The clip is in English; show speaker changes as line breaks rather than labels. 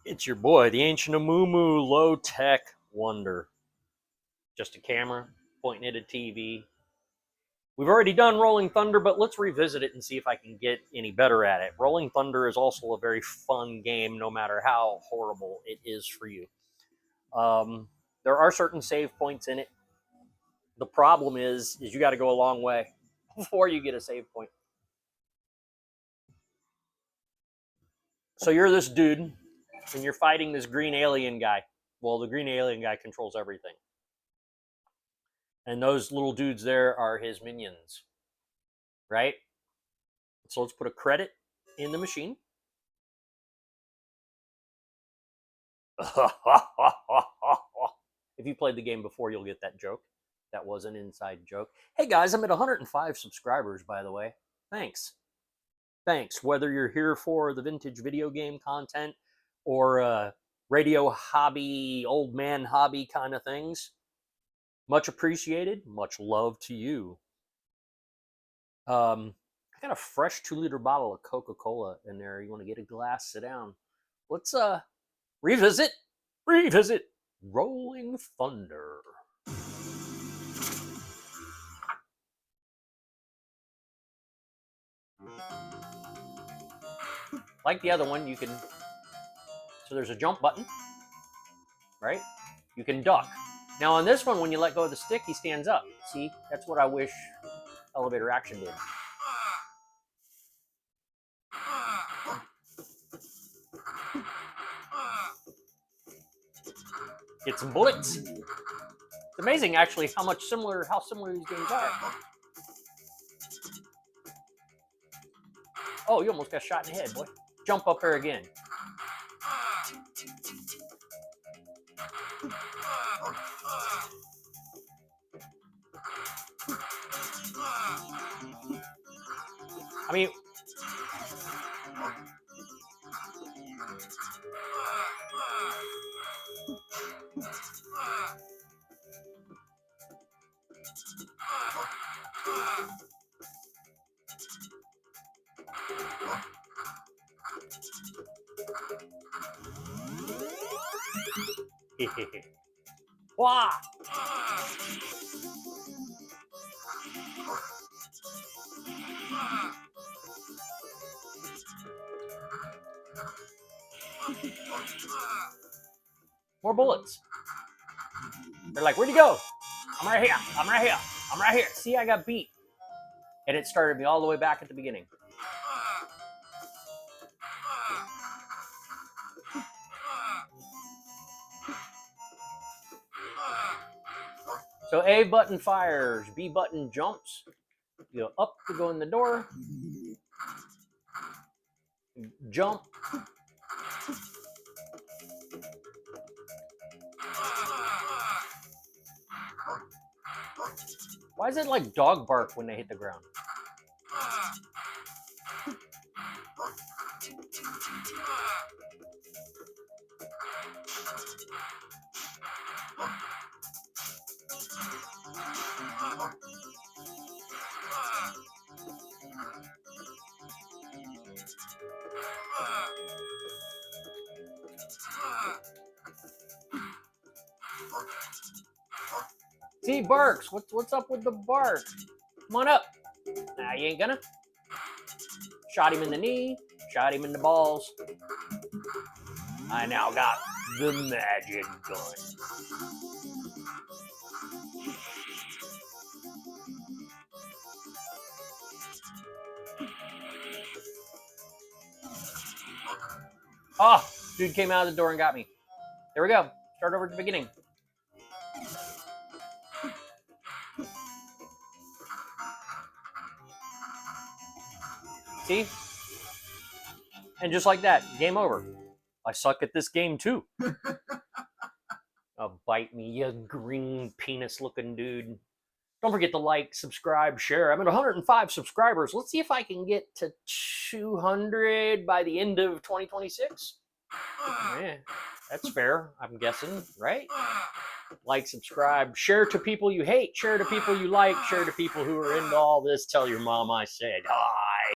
It's your boy, the Ancient Amumu Low Tech Wonder. Just a camera pointing at a TV. We've already done Rolling Thunder, but let's revisit it and see if I can get any better at it. Rolling Thunder is also a very fun game, no matter how horrible it is for you. There are certain save points in it. The problem is you got to go a long way before you get a save point. So you're this dude, and you're fighting this green alien guy. Well, the green alien guy controls everything. And those little dudes there are his minions, right? So let's put a credit in the machine. If you played the game before, you'll get that joke. That was an inside joke. Hey guys, I'm at 105 subscribers, by the way. Thanks. Whether you're here for the vintage video game content or radio hobby, old man hobby kind of things, much appreciated. Much love to you. I got a fresh 2-liter bottle of Coca-Cola in there. You want to get a glass? Sit down. Let's revisit Rolling Thunder. Like the other one, you can. So there's a jump button, right? You can duck. Now on this one, when you let go of the stick, he stands up. See, that's what I wish Elevator Action did. Get some bullets. It's amazing, actually, how similar these games are. Oh, you almost got shot in the head, boy. Jump up there again. I mean, Wah! More bullets. They're like, where'd you go? I'm right here. I'm right here. I'm right here. See, I got beat. And it started me all the way back at the beginning. So A button fires, B button jumps. You go up to go in the door. Jump. Why is it like dog bark when they hit the ground? See, barks. What's up with the bark? Come on up. Nah, you ain't gonna. Shot him in the knee. Shot him in the balls. I now got the magic gun. Oh, dude came out of the door and got me. There we go. Start over at the beginning. See? And just like that, game over. I suck at this game too. Oh, bite me, you green penis looking dude. Don't forget to like, subscribe, share. I'm at 105 subscribers. Let's see if I can get to 200 by the end of 2026. Yeah, that's fair, I'm guessing, right? Like, subscribe, share to people you hate, share to people you like, share to people who are into all this. Tell your mom I said hi.